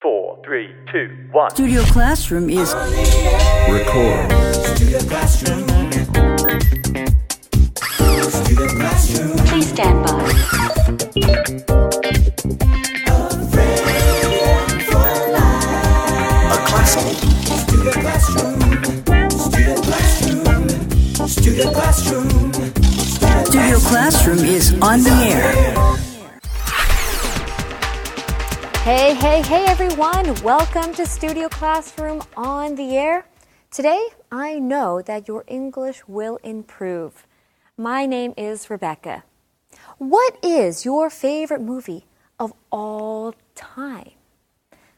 4, 3, 2, 1. Studio Classroom is Record. Studio Classroom. Studio Classroom. Please stand by. A classroom. Studio Classroom. Studio Classroom. Studio Classroom. Studio Classroom is on the air. Hey everyone, welcome to Studio Classroom on the air. Today, I know that your English will improve. My name is Rebecca. What is your favorite movie of all time?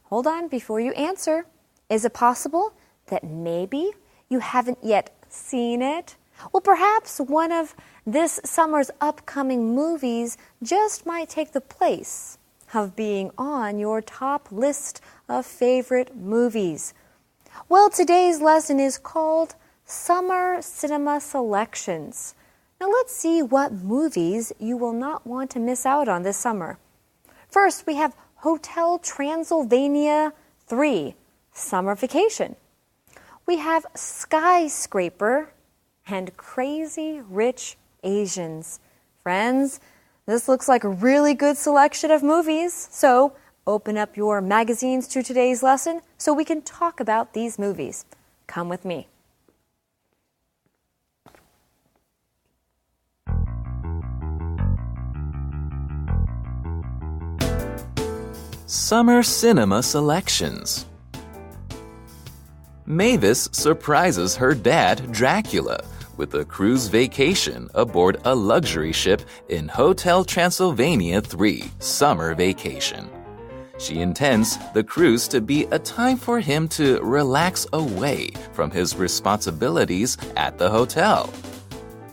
Hold on before you answer. Is it possible that maybe you haven't yet seen it? Well, perhaps one of this summer's upcoming movies just might take the place of being on your top list of favorite movies. Well, today's lesson is called Summer Cinema Selections. Now let's see what movies you will not want to miss out on this summer. First, we have Hotel Transylvania 3, Summer Vacation. We have Skyscraper and Crazy Rich Asians. Friends, this looks like a really good selection of movies. So open up your magazines to today's lesson so we can talk about these movies. Come with me. Summer Cinema Selections. Mavis surprises her dad, Dracula, with a cruise vacation aboard a luxury ship in Hotel Transylvania 3, Summer Vacation. She intends the cruise to be a time for him to relax away from his responsibilities at the hotel.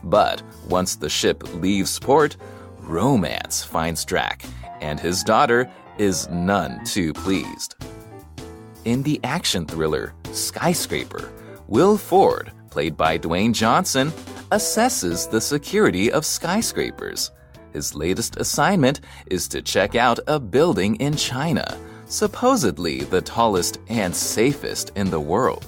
But once the ship leaves port, romance finds Drac, and his daughter is none too pleased. In the action thriller Skyscraper, Will Ford, played by Dwayne Johnson, assesses the security of skyscrapers. His latest assignment is to check out a building in China, supposedly the tallest and safest in the world.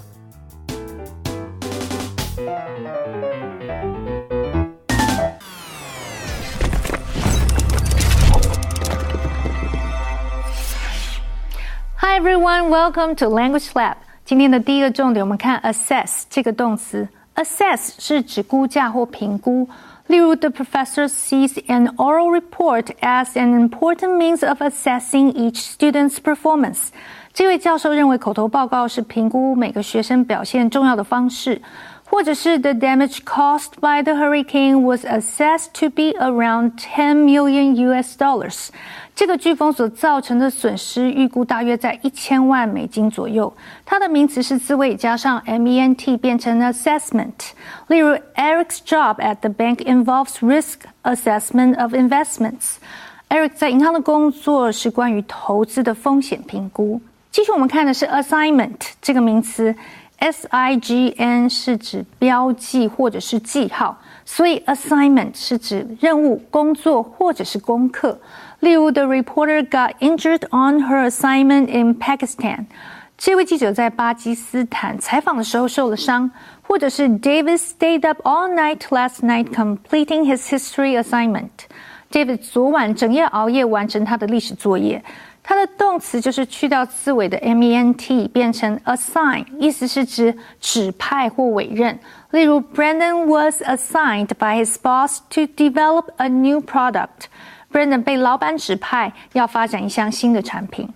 Hi everyone, welcome to Language Lab. 今天的第一个重点，我们看 assess 这个动词。assess 是指估价或评估。例如 ，the professor sees an oral report as an important means of assessing each student's performance. 这位教授认为口头报告是评估每个学生表现重要的方式。或者是 the damage caused by the hurricane was assessed to be around $10 million. 这个飓风所造成的损失预估大约在$1000万左右。它的名词是字尾加上 ment 变成 assessment。例如 Eric's job at the bank involves risk assessment of investments. Eric 在银行的工作是关于投资的风险评估。继续我们看的是 assignment 这个名词。SIGN 是指标记或者是记号，所以 assignment 是指任务、工作或者是功课。例如 The reporter got injured on her assignment in Pakistan. 这位记者在巴基斯坦采访的时候受了伤。或者是 David stayed up all night last night completing his history assignment. David 昨晚整夜熬夜完成他的历史作业。它的动词就是去掉字尾的 ment 变成 assign， 意思是指指派或委任。例如 Brandon was assigned by his boss to develop a new product. Brandon 被老板指派要发展一项新的产品。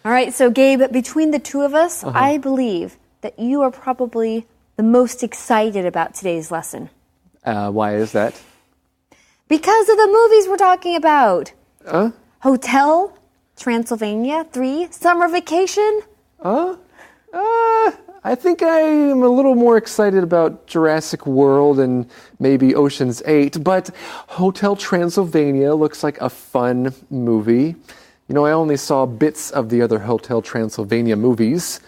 All right, so Gabe, between the two of us, I believe that you are probably the most excited about today's lesson. Why is that? Because of the movies we're talking about. Hotel Transylvania 3, Summer Vacation. I think I'm a little more excited about Jurassic World and maybe Ocean's 8, but Hotel Transylvania looks like a fun movie. You know, I only saw bits of the other Hotel Transylvania movies,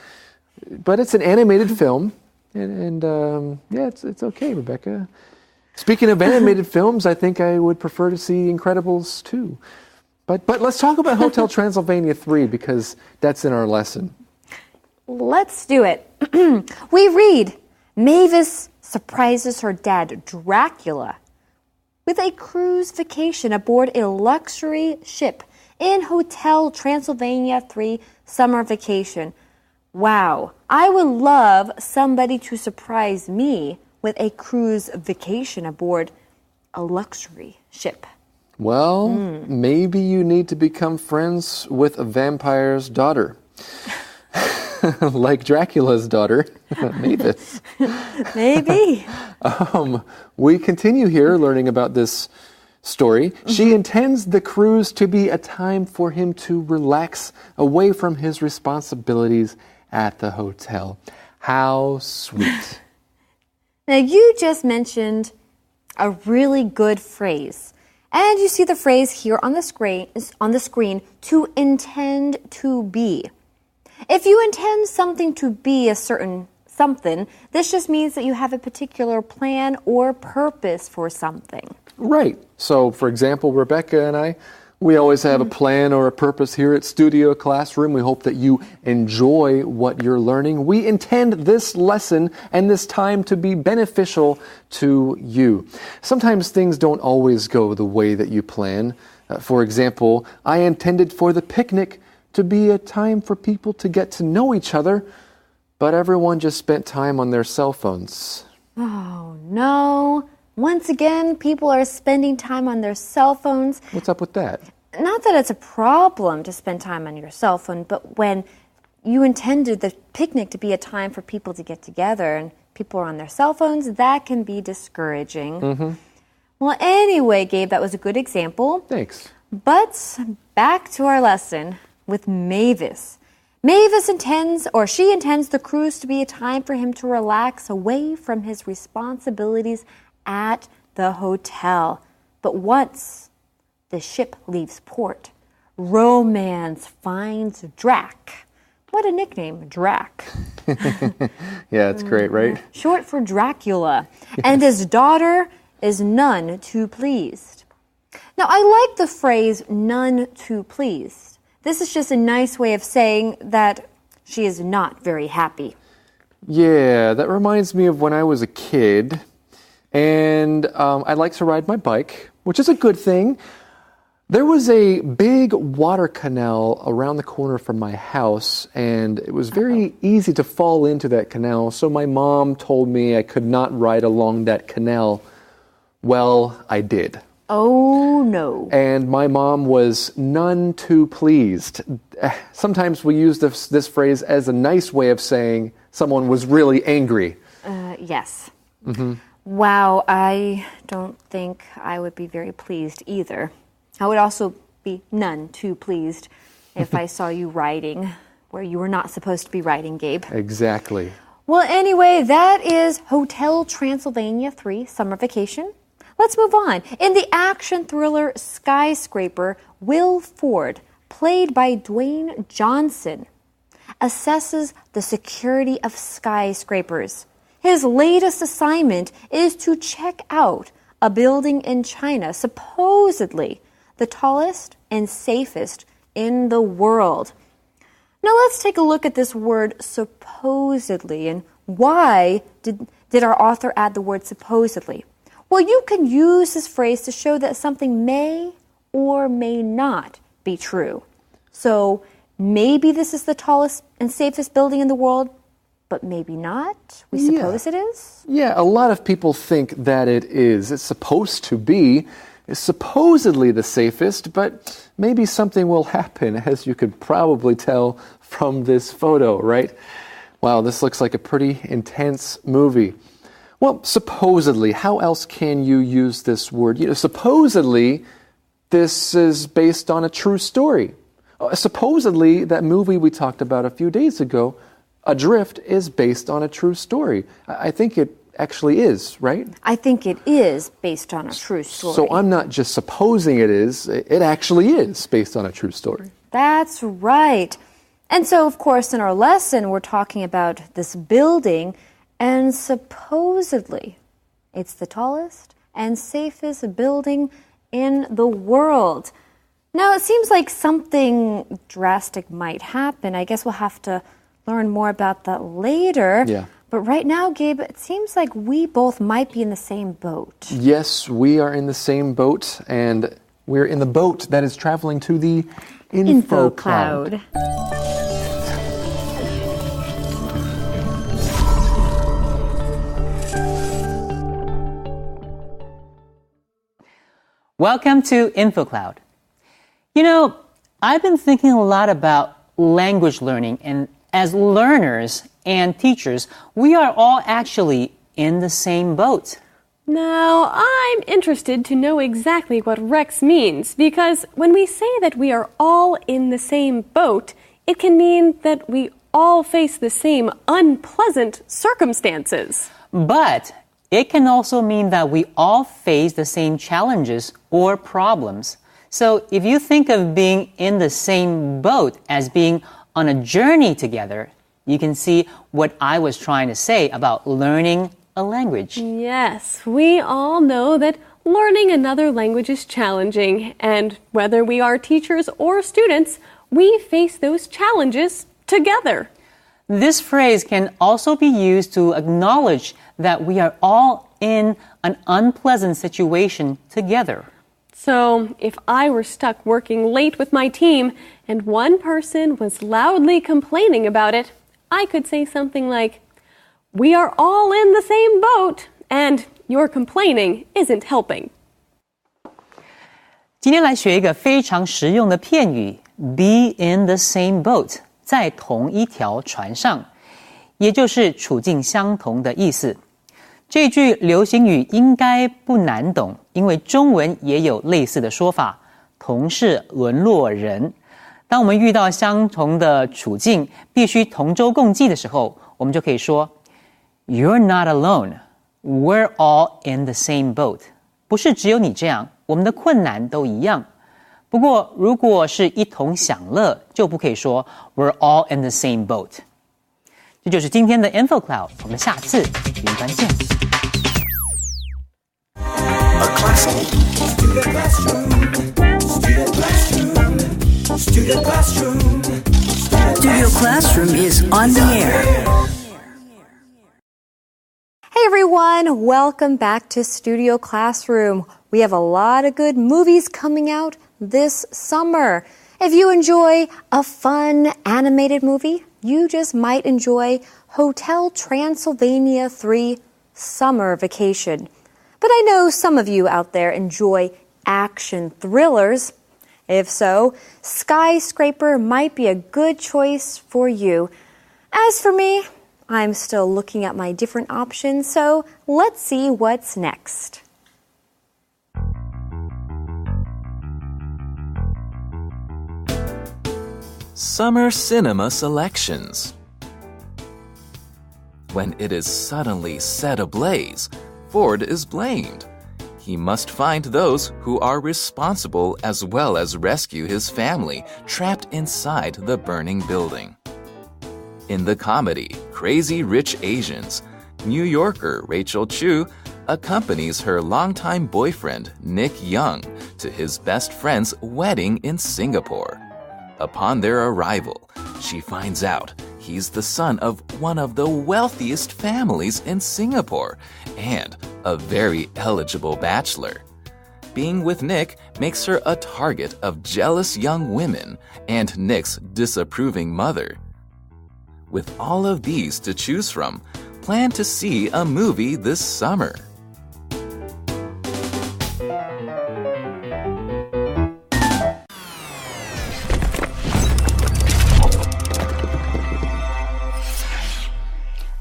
but it's an animated film, and yeah, it's okay, Rebecca. Speaking of animated films, I think I would prefer to see Incredibles 2. But let's talk about Hotel Transylvania 3 because that's in our lesson. Let's do it. We read, Mavis surprises her dad, Dracula, with a cruise vacation aboard a luxury ship in Hotel Transylvania 3 summer vacation. Wow, I would love somebody to surprise me with a cruise vacation aboard a luxury ship. Well, maybe you need to become friends with a vampire's daughter. Like Dracula's daughter, Mavis. Maybe. We continue here learning about this story. She intends the cruise to be a time for him to relax away from his responsibilities at the hotel. How sweet. Now, you just mentioned a really good phrase. And you see the phrase here on the screen, to intend to be. If you intend something to be a certain something, this just means that you have a particular plan or purpose for something. Right. So, for example, Rebecca and I, we always have a plan or a purpose here at Studio Classroom. We hope that you enjoy what you're learning. We intend this lesson and this time to be beneficial to you. Sometimes things don't always go the way that you plan. For example, I intended for the picnic to be a time for people to get to know each other, but everyone just spent time on their cell phones. Oh, no. Once again, people are spending time on their cell phones. What's up with that? Not that it's a problem to spend time on your cell phone, but when you intended the picnic to be a time for people to get together and people are on their cell phones, that can be discouraging. Well, anyway, Gabe, that was a good example. Thanks. But back to our lesson with Mavis. Mavis intends the cruise to be a time for him to relax away from his responsibilities at the hotel. But once the ship leaves port, romance finds Drac. What a nickname, Drac. Yeah, it's great, right? Short for Dracula. And his daughter is none too pleased. Now, I like the phrase none too pleased. This is just a nice way of saying that she is not very happy. Yeah, that reminds me of when I was a kid. And I like to ride my bike, which is a good thing. There was a big water canal around the corner from my house, and it was very easy to fall into that canal. So my mom told me I could not ride along that canal. Well, I did. Oh, no. And my mom was none too pleased. Sometimes we use this phrase as a nice way of saying someone was really angry. Yes. Wow, I don't think I would be very pleased either. I would also be none too pleased if I saw you riding where you were not supposed to be riding, Gabe. Exactly. Well, anyway, that is Hotel Transylvania 3 Summer Vacation. Let's move on. In the action thriller Skyscraper, Will Ford, played by Dwayne Johnson, assesses the security of skyscrapers. His latest assignment is to check out a building in China, supposedly the tallest and safest in the world. Now let's take a look at this word supposedly and why did our author add the word supposedly? Well, you can use this phrase to show that something may or may not be true. So maybe this is the tallest and safest building in the world, but maybe not. We suppose it is? Yeah, a lot of people think that it is. It's supposed to be. It's supposedly the safest, but maybe something will happen, as you could probably tell from this photo, right? Wow, this looks like a pretty intense movie. Well, supposedly, how else can you use this word? Supposedly, this is based on a true story. Supposedly, that movie we talked about a few days ago, Adrift, is based on a true story. I think it actually is, right? I think it is based on a true story. So I'm not just supposing it is, it actually is based on a true story. That's right. And so, of course, in our lesson, we're talking about this building, and supposedly it's the tallest and safest building in the world. Now, it seems like something drastic might happen. I guess we'll have to learn more about that later. Yeah. But right now, Gabe, it seems like we both might be in the same boat. Yes, we are in the same boat, and we're in the boat that is traveling to the info cloud. Welcome to InfoCloud. You know, I've been thinking a lot about language learning, and as learners and teachers, we are all actually in the same boat. Now, I'm interested to know exactly what Rex means, because when we say that we are all in the same boat, it can mean that we all face the same unpleasant circumstances. But it can also mean that we all face the same challenges or problems. So if you think of being in the same boat as being on a journey together, you can see what I was trying to say about learning a language. Yes, we all know that learning another language is challenging, and whether we are teachers or students, we face those challenges together. This phrase can also be used to acknowledge that we are all in an unpleasant situation together. So, if I were stuck working late with my team and one person was loudly complaining about it, I could say something like, "We are all in the same boat, and your complaining isn't helping." 今天来学一个非常实用的片语 be in the same boat 在同一条船上，也就是处境相同的意思。这句流行语应该不难懂，因为中文也有类似的说法，同是沦落人。当我们遇到相同的处境，必须同舟共济的时候，我们就可以说 You're not alone. We're all in the same boat. 不是只有你这样，我们的困难都一样。不过，如果是一同享乐，就不可以说 We're all in the same boat. 这就是今天的 InfoCloud， 我们下次云端见。Studio Classroom. Studio Classroom is on the air. Hey everyone, welcome back to Studio Classroom. We have a lot of good movies coming out this summer. If you enjoy a fun animated movie, you just might enjoy Hotel Transylvania 3 Summer Vacation. But I know some of you out there enjoy action thrillers. If so, Skyscraper might be a good choice for you. As for me, I'm still looking at my different options, so let's see what's next. Summer Cinema Selections. When it is suddenly set ablaze, Ford is blamed. He must find those who are responsible as well as rescue his family trapped inside the burning building. In the comedy Crazy Rich Asians, New Yorker Rachel Chu accompanies her longtime boyfriend Nick Young to his best friend's wedding in Singapore. Upon their arrival, she finds out he's the son of one of the wealthiest families in Singapore and a very eligible bachelor. Being with Nick makes her a target of jealous young women and Nick's disapproving mother. With all of these to choose from, plan to see a movie this summer.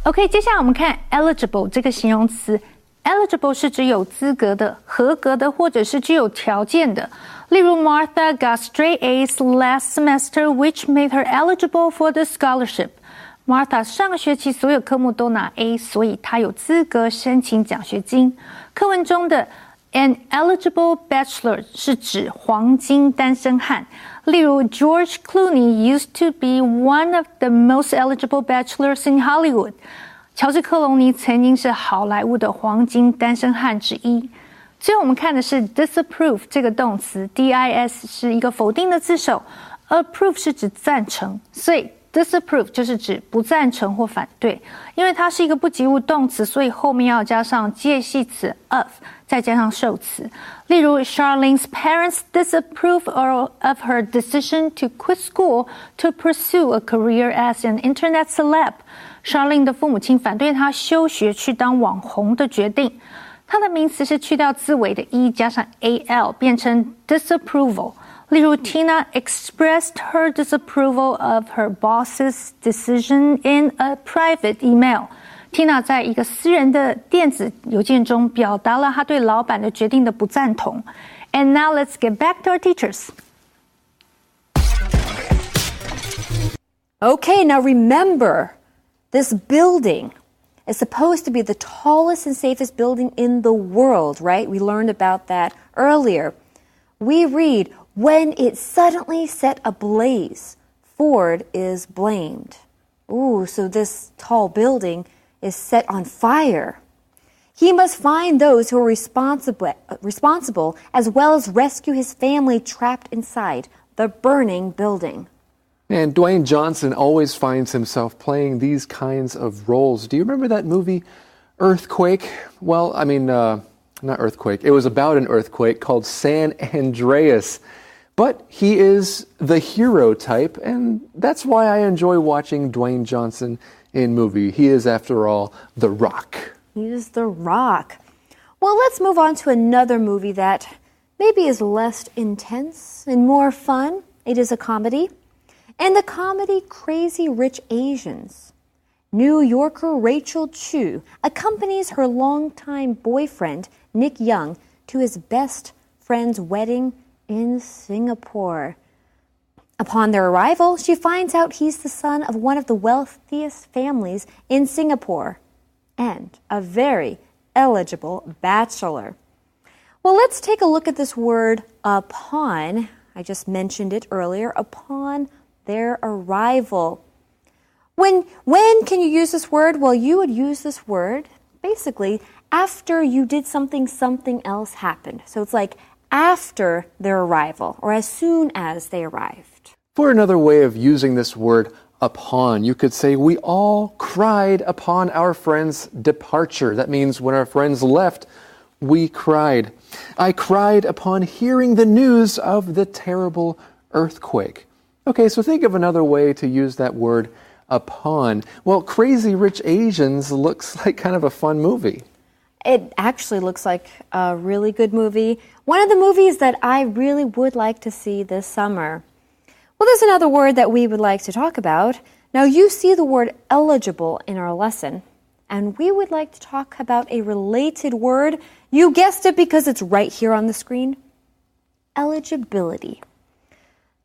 OK， 接下来我们看 eligible 这个形容词。eligible 是指有资格的、合格的，或者是具有条件的。例如 Martha got straight A's last semester, which made her eligible for the scholarship. Martha 上个学期所有科目都拿 A， 所以她有资格申请奖学金。课文中的 an eligible bachelor 是指黄金单身汉。例如 George Clooney used to be one of the most eligible bachelors in Hollywood. 乔治·克隆尼曾经是好莱坞的黄金单身汉之一。最后我们看的是 disapprove 这个动词 dis 是一个否定的字首， approve 是指赞成，所以 disapprove 就是指不赞成或反对。因为它是一个不及物动词，所以后面要加上介系词 of， 再加上受词。例如 Charlene's parents disapprove of her decision to quit school to pursue a career as an internet celeb。 Charlene 的父母亲反对她休学去当网红的决定。它的名词是去掉字尾的 e 加上 al 变成 disapproval。例如 Tina expressed her disapproval of her boss's decision in a private email。 Tina 在一个私人的电子邮件中表达了她对老板的决定的不赞同。And now let's get back to our teachers. Okay, now remember, this building is supposed to be the tallest and safest building in the world, right? We learned about that earlier. We read, when it suddenly set ablaze, Ford is blamed. Ooh, so this tall building is set on fire. He must find those who are responsible as well as rescue his family trapped inside the burning building. And Dwayne Johnson always finds himself playing these kinds of roles. Do you remember that movie, Earthquake? Well, I mean, not Earthquake. It was about an earthquake called San Andreas. But he is the hero type, and that's why I enjoy watching Dwayne Johnson in movie. He is, after all, The Rock. He is The Rock. Well, let's move on to another movie that maybe is less intense and more fun. It is a comedy. And the comedy Crazy Rich Asians. New Yorker Rachel Chu accompanies her longtime boyfriend, Nick Young, to his best friend's wedding in Singapore. Upon their arrival, she finds out he's the son of one of the wealthiest families in Singapore and a very eligible bachelor. Well, let's take a look at this word upon. I just mentioned it earlier. Upon their arrival. When can you use this word? Well, you would use this word basically after you did something else happened. So it's like after their arrival or as soon as they arrived. For another way of using this word upon, you could say we all cried upon our friend's departure. That means when our friends left, we cried. I cried upon hearing the news of the terrible earthquake. Okay, so think of another way to use that word upon. Well, Crazy Rich Asians looks like kind of a fun movie. It actually looks like a really good movie. One of the movies that I really would like to see this summer. Well, there's another word that we would like to talk about. Now, you see the word eligible in our lesson, and we would like to talk about a related word. You guessed it because it's right here on the screen. Eligibility.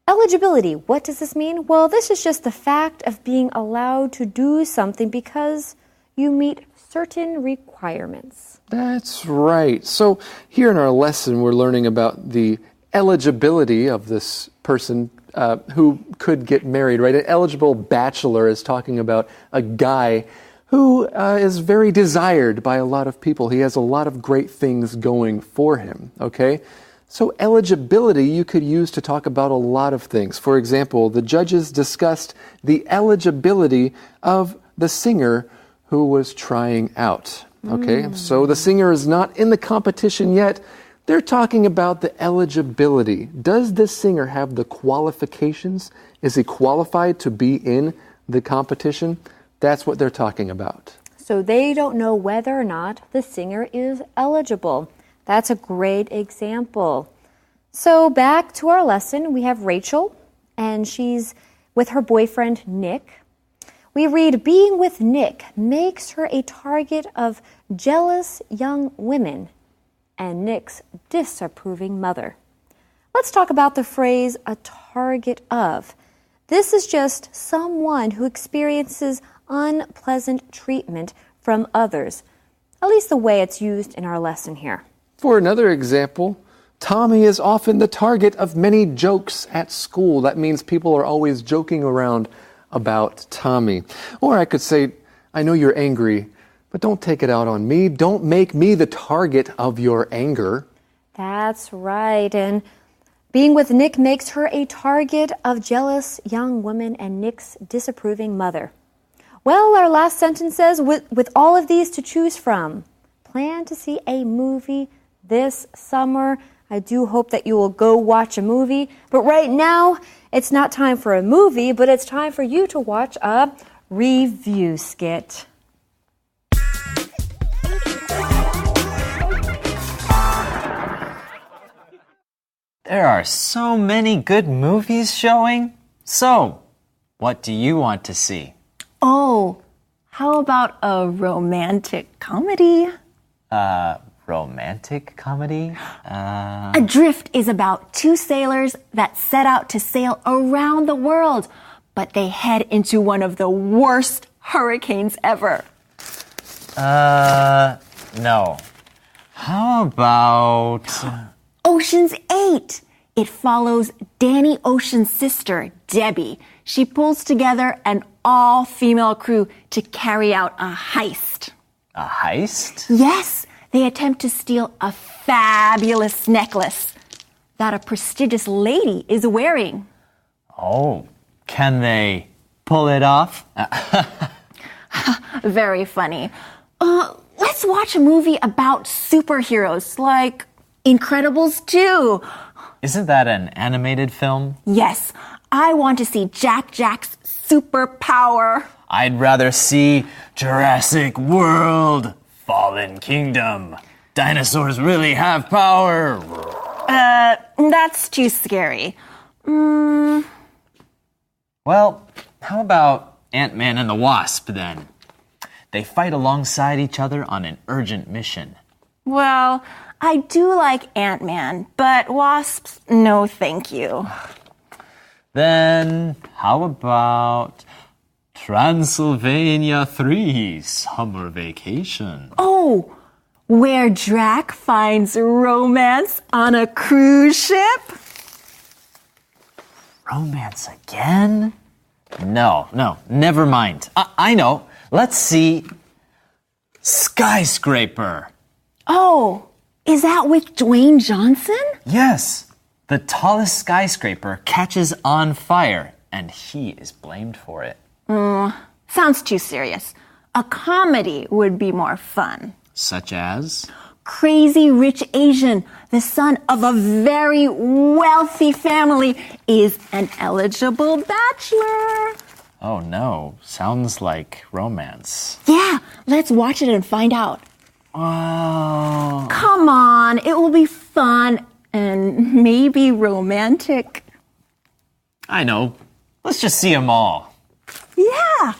Eligibility, what does this mean? Well, this is just the fact of being allowed to do something because you meet certain requirements. That's right. So here in our lesson, we're learning about the eligibility of this person who could get married, right? An eligible bachelor is talking about a guy who is very desired by a lot of people. He has a lot of great things going for him, okay? So eligibility you could use to talk about a lot of things. For example, the judges discussed the eligibility of the singer who was trying out. Okay, so the singer is not in the competition yet. They're talking about the eligibility. Does this singer have the qualifications? Is he qualified to be in the competition? That's what they're talking about. So they don't know whether or not the singer is eligible. That's a great example. So back to our lesson, we have Rachel, and she's with her boyfriend, Nick. We read, being with Nick makes her a target of jealous young women and Nick's disapproving mother. Let's talk about the phrase, a target of. This is just someone who experiences unpleasant treatment from others, at least the way it's used in our lesson here. For another example, Tommy is often the target of many jokes at school. That means people are always joking around about Tommy. Or I could say, I know you're angry, But don't take it out on me. Don't make me the target of your anger. That's right. And being with Nick makes her a target of jealous young women and Nick's disapproving mother. Well, our last sentence says, with all of these to choose from, plan to see a movie this summer. I do hope that you will go watch a movie. But right now, it's not time for a movie, but it's time for you to watch a review skit. There are so many good movies showing. So, what do you want to see? Oh, how about a romantic comedy? Romantic comedy? Adrift is about two sailors that set out to sail around the world, but they head into one of the worst hurricanes ever. No. How about... Ocean's 8. It follows Danny Ocean's sister, Debbie. She pulls together an all-female crew to carry out a heist. A heist? Yes, they attempt to steal a fabulous necklace that a prestigious lady is wearing. Oh, can they pull it off? Very funny. Let's watch a movie about superheroes, like Incredibles 2. Isn't that an animated film? Yes, I want to see Jack's superpower. I'd rather see Jurassic World, Fallen Kingdom. Dinosaurs really have power. That's too scary. Well, how about Ant-Man and the Wasp then? They fight alongside each other on an urgent mission. Well, I do like Ant-Man, but wasps, no thank you. Then, how about Transylvania 3 Summer Vacation? Oh, where Drac finds romance on a cruise ship? Romance again? No, never mind. I know. Let's see Skyscraper. Oh, is that with Dwayne Johnson? Yes. The tallest skyscraper catches on fire, and he is blamed for it. Sounds too serious. A comedy would be more fun. Such as? Crazy Rich Asian, the son of a very wealthy family, is an eligible bachelor. Oh no, sounds like romance. Yeah, let's watch it and find out. Oh. Come on, it will be fun and maybe romantic. I know. Let's just see them all. Yeah.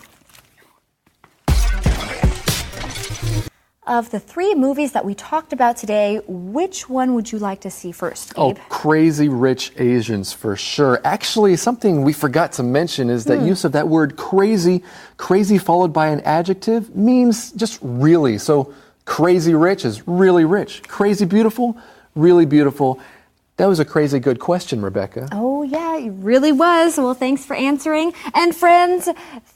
Of the three movies that we talked about today, which one would you like to see first, Oh, Gabe? Crazy Rich Asians for sure. Actually, something we forgot to mention is that use of that word crazy followed by an adjective means just really. So crazy rich is really rich. Crazy beautiful, really beautiful. That was a crazy good question, Rebecca. Oh, yeah, it really was. Well, thanks for answering. And friends,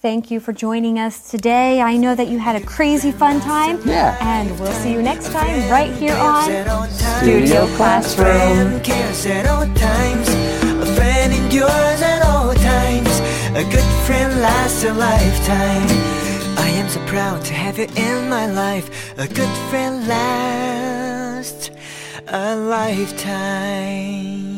thank you for joining us today. I know that you had a crazy fun time. Yeah. And we'll see you next time right here on Studio Classroom. Cares at all times. A friend endures at all times. A good friend lasts a lifetime. I am so proud to have you in my life. A good friend lasts a lifetime.